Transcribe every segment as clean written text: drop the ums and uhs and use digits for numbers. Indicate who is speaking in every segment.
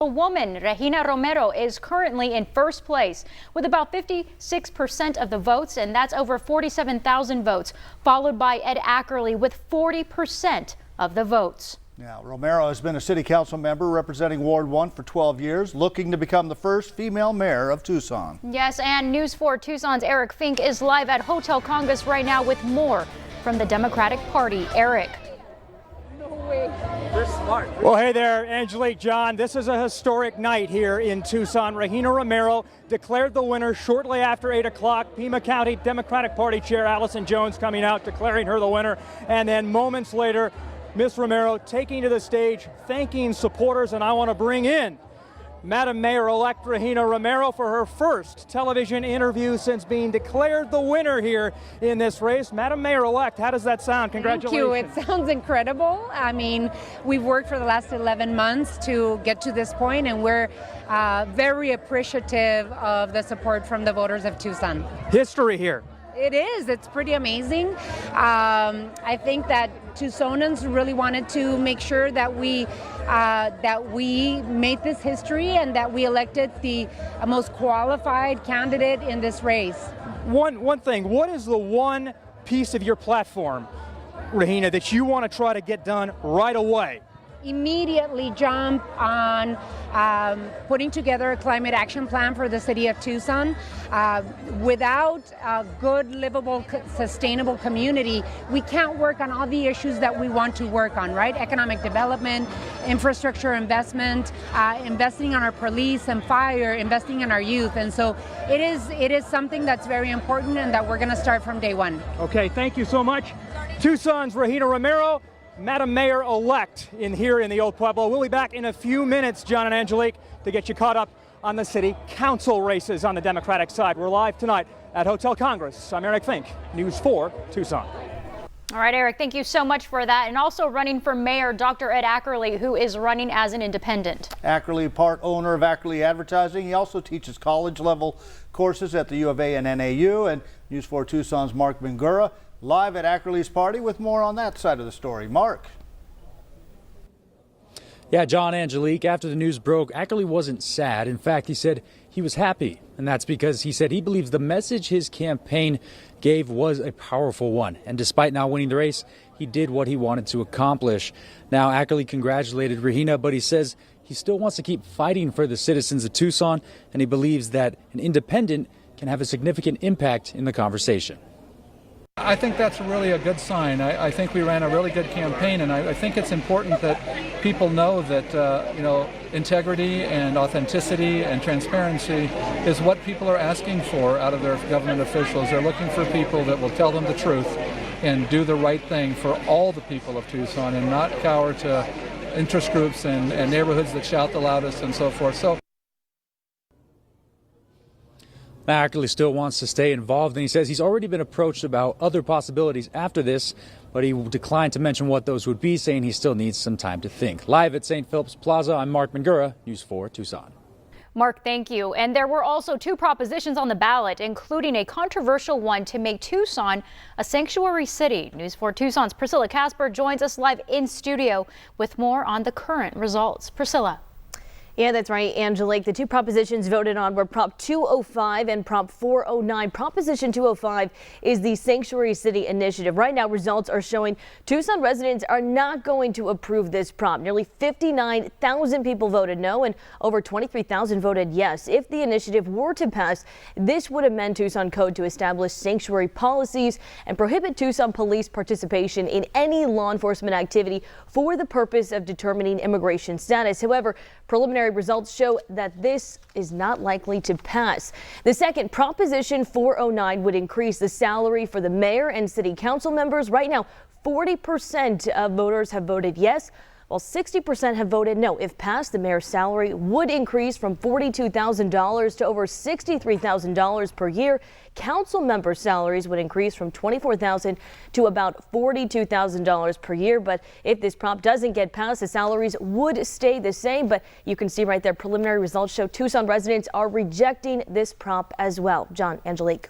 Speaker 1: A woman, Regina Romero, is currently in first place with about 56% of the votes, and that's over 47,000 votes, followed by Ed Ackerley with 40% of the votes.
Speaker 2: Now, Romero has been a city council member representing Ward 1 for 12 years, looking to become the first female mayor of Tucson.
Speaker 1: Yes, and News 4 Tucson's Eric Fink is live at Hotel Congress right now with more from the Democratic Party. Eric.
Speaker 3: Well, hey there, Angelique, John. This is a historic night here in Tucson. Regina Romero declared the winner shortly after 8 o'clock. Pima County Democratic Party Chair Allison Jones coming out, declaring her the winner. And then moments later, Miss Romero taking to the stage, thanking supporters. And I want to bring in Madam Mayor-elect Regina Romero for her first television interview since being declared the winner here in this race. Madam Mayor-elect, how does that sound? Congratulations.
Speaker 4: Thank you. It sounds incredible. I mean, we've worked for the last 11 months to get to this point, and we're very appreciative of the support from the voters of Tucson.
Speaker 3: History here.
Speaker 4: It is. It's pretty amazing. I think that Tucsonans really wanted to make sure that we made this history and that we elected the most qualified candidate in this race.
Speaker 3: One thing, what is the one piece of your platform, Regina, that you want to try to get done right away?
Speaker 4: Immediately jump on putting together a climate action plan for the city of Tucson. Without a good, livable, sustainable community, we can't work on all the issues that we want to work on, right? Economic development, infrastructure investment, investing on our police and fire, investing in our youth. And so it is something that's very important and that we're going to start from day one.
Speaker 3: Okay, thank you so much. Tucson's Regina Romero, Madam Mayor-elect here in the Old Pueblo. We'll be back in a few minutes, John and Angelique, to get you caught up on the city council races on the Democratic side. We're live tonight at Hotel Congress. I'm Eric Fink, News 4 Tucson.
Speaker 1: All right, Eric, thank you so much for that. And also running for mayor, Dr. Ed Ackerley, who is running as an independent.
Speaker 2: Ackerley, part owner of Ackerley Advertising. He also teaches college-level courses at the U of A and NAU. And News 4 Tucson's Mark Bangura live at Ackerley's party with more on that side of the story. Mark.
Speaker 5: Yeah, John, Angelique, after the news broke, Ackerley wasn't sad. In fact, he said he was happy. And that's because he said he believes the message his campaign gave was a powerful one. And despite not winning the race, he did what he wanted to accomplish. Now, Ackerley congratulated Regina, but he says he still wants to keep fighting for the citizens of Tucson, and he believes that an independent can have a significant impact in the conversation.
Speaker 6: I think that's really a good sign. I think we ran a really good campaign, and I think it's important that people know that integrity and authenticity and transparency is what people are asking for out of their government officials. They're looking for people that will tell them the truth and do the right thing for all the people of Tucson and not cower to interest groups and neighborhoods that shout the loudest and so forth. So
Speaker 5: Ackerley still wants to stay involved, and he says he's already been approached about other possibilities after this, but he declined to mention what those would be, saying he still needs some time to think. Live at St. Philip's Plaza, I'm Mark Bangura, News 4 Tucson.
Speaker 1: Mark, thank you. And there were also two propositions on the ballot, including a controversial one to make Tucson a sanctuary city. News 4 Tucson's Priscilla Casper joins us live in studio with more on the current results. Priscilla.
Speaker 7: Yeah, that's right, Angelique. The two propositions voted on were Prop 205 and Prop 409. Proposition 205 is the Sanctuary City Initiative. Right now, results are showing Tucson residents are not going to approve this prop. Nearly 59,000 people voted no and over 23,000 voted yes. If the initiative were to pass, this would amend Tucson code to establish sanctuary policies and prohibit Tucson police participation in any law enforcement activity for the purpose of determining immigration status. However, preliminary results show that this is not likely to pass. The second, Proposition 409, would increase the salary for the mayor and city council members. Right now, 40% of voters have voted yes, while 60% have voted no. If passed, the mayor's salary would increase from $42,000 to over $63,000 per year. Council member salaries would increase from $24,000 to about $42,000 per year. But if this prop doesn't get passed, the salaries would stay the same. But you can see right there, preliminary results show Tucson residents are rejecting this prop as well. John, Angelique.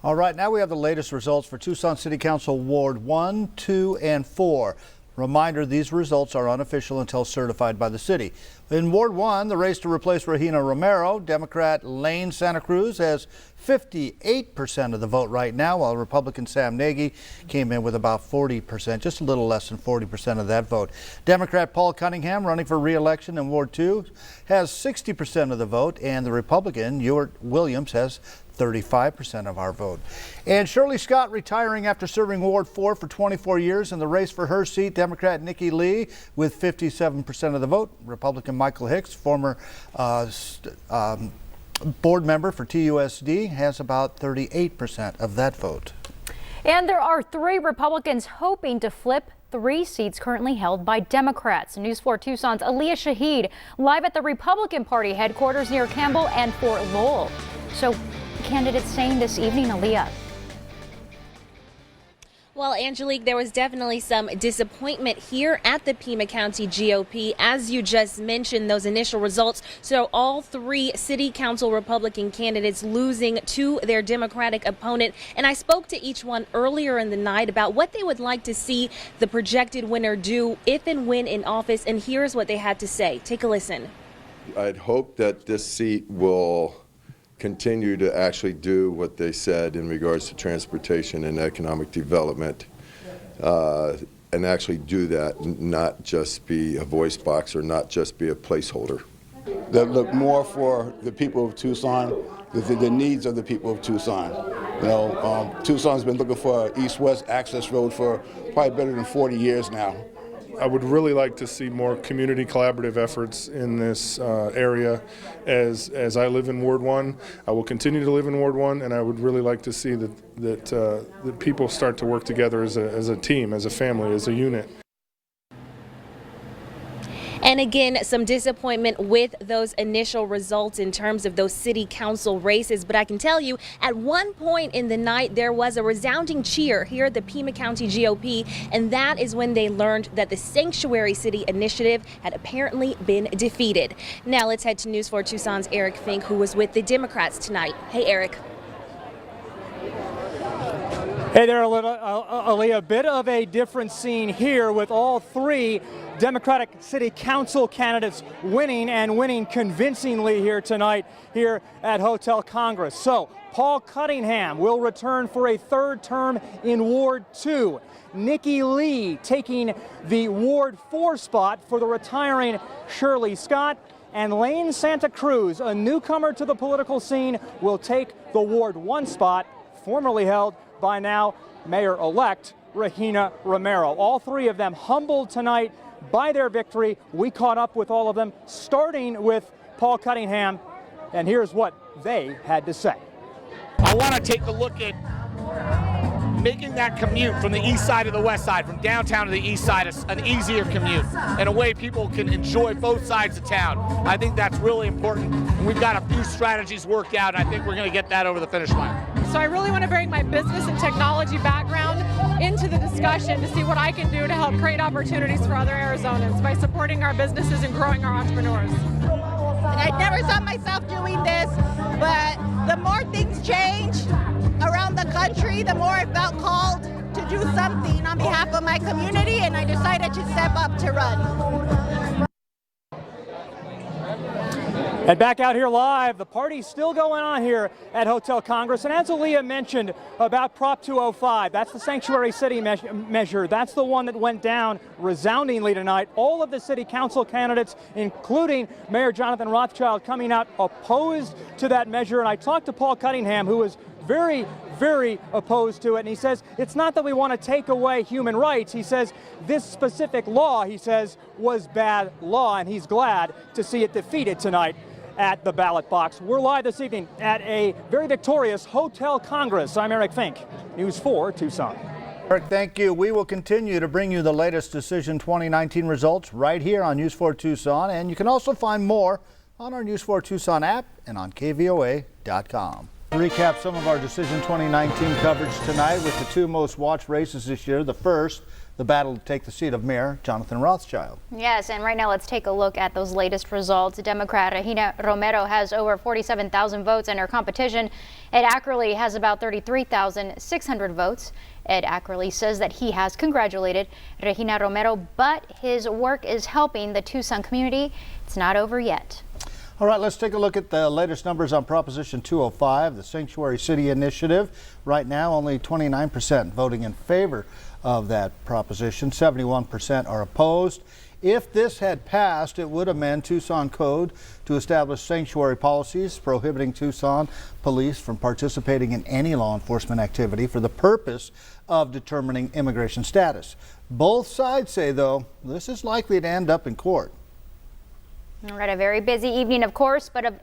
Speaker 2: All right, now we have the latest results for Tucson City Council Ward 1, 2, and 4. Reminder, these results are unofficial until certified by the city. In Ward 1, the race to replace Regina Romero, Democrat Lane Santa Cruz has 58% of the vote right now, while Republican Sam Nagy came in with about 40%, just a little less than 40% of that vote. Democrat Paul Cunningham, running for re-election in Ward 2, has 60% of the vote, and the Republican Ewart Williams has 35% of our vote. And Shirley Scott retiring after serving Ward 4 for 24 years in the race for her seat. Democrat Nikki Lee with 57% of the vote. Republican Michael Hicks, former board member for TUSD, has about 38% of that vote.
Speaker 1: And there are 3 Republicans hoping to flip 3 seats currently held by Democrats. News 4 Tucson's Aaliyah Shahid live at the Republican Party headquarters near Campbell and Fort Lowell. So candidates saying this evening, Aaliyah?
Speaker 8: Well, Angelique, there was definitely some disappointment here at the Pima County GOP. As you just mentioned, those initial results, so all 3 city council Republican candidates losing to their Democratic opponent. And I spoke to each one earlier in the night about what they would like to see the projected winner do if and when in office. And here's what they had to say. Take a listen.
Speaker 9: I'd hope that this seat will continue to actually do what they said in regards to transportation and economic development, and actually do that, not just be a voice box or not just be a placeholder.
Speaker 10: That look more for the people of Tucson, the needs of the people of Tucson. You know, Tucson's been looking for an east-west access road for probably better than 40 years now.
Speaker 11: I would really like to see more community collaborative efforts in this area. As I live in Ward 1, I will continue to live in Ward 1, and I would really like to see that people start to work together as a team, as a family, as a unit.
Speaker 8: And again, some disappointment with those initial results in terms of those city council races. But I can tell you, at one point in the night, there was a resounding cheer here at the Pima County GOP. And that is when they learned that the Sanctuary City initiative had apparently been defeated. Now let's head to News 4 Tucson's Eric Fink, who was with the Democrats tonight. Hey, Eric.
Speaker 3: Hey there, Aaliyah. A bit of a different scene here with all 3 Democratic City Council candidates winning, and winning convincingly here tonight here at Hotel Congress. So Paul Cunningham will return for a 3rd term in Ward 2. Nikki Lee taking the Ward 4 spot for the retiring Shirley Scott. And Lane Santa Cruz, a newcomer to the political scene, will take the Ward 1 spot, formerly held by now Mayor-elect Regina Romero. All 3 of them humbled tonight by their victory. We caught up with all of them, starting with Paul Cunningham, and here's what they had to say.
Speaker 12: I want to take a look at making that commute from the east side to the west side, from downtown to the east side, an easier commute, in a way people can enjoy both sides of town. I think that's really important, and we've got a few strategies worked out, and I think we're going to get that over the finish line.
Speaker 13: So I really want to bring my business and technology background into the discussion to see what I can do to help create opportunities for other Arizonans by supporting our businesses and growing our entrepreneurs.
Speaker 14: I never saw myself doing this, but the more things change around the country, the more I felt called to do something on behalf of my community, and I decided to step up to run.
Speaker 3: And back out here live, the party's still going on here at Hotel Congress. And as Aaliyah mentioned about Prop 205, that's the Sanctuary City measure. That's the one that went down resoundingly tonight. All of the city council candidates, including Mayor Jonathan Rothschild, coming out opposed to that measure. And I talked to Paul Cunningham, who was very opposed to it. And he says, it's not that we want to take away human rights. He says, this specific law, he says, was bad law. And he's glad to see it defeated tonight at the ballot box. We're live this evening at a very victorious Hotel Congress. I'm Eric Fink, News 4 Tucson.
Speaker 2: Eric, thank you. We will continue to bring you the latest Decision 2019 results right here on News 4 Tucson. And you can also find more on our News 4 Tucson app and on KVOA.com. To recap some of our Decision 2019 coverage tonight with the 2 most watched races this year. The first, the battle to take the seat of Mayor Jonathan Rothschild.
Speaker 1: Yes, and right now let's take a look at those latest results. Democrat Regina Romero has over 47,000 votes, and her competition, Ed Ackerley, has about 33,600 votes. Ed Ackerley says that he has congratulated Regina Romero, but his work is helping the Tucson community. It's not over yet.
Speaker 2: All right, let's take a look at the latest numbers on Proposition 205, the Sanctuary City Initiative. Right now, only 29% voting in favor of that proposition. 71% are opposed. If this had passed, it would amend Tucson Code to establish sanctuary policies prohibiting Tucson police from participating in any law enforcement activity for the purpose of determining immigration status. Both sides say, though, this is likely to end up in court.
Speaker 1: All right, a very busy evening, of course, but of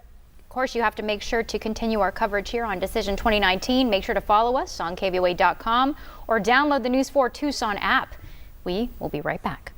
Speaker 1: course you have to make sure to continue our coverage here on Decision 2019. Make sure to follow us on KVOA.com or download the News 4 Tucson app. We will be right back.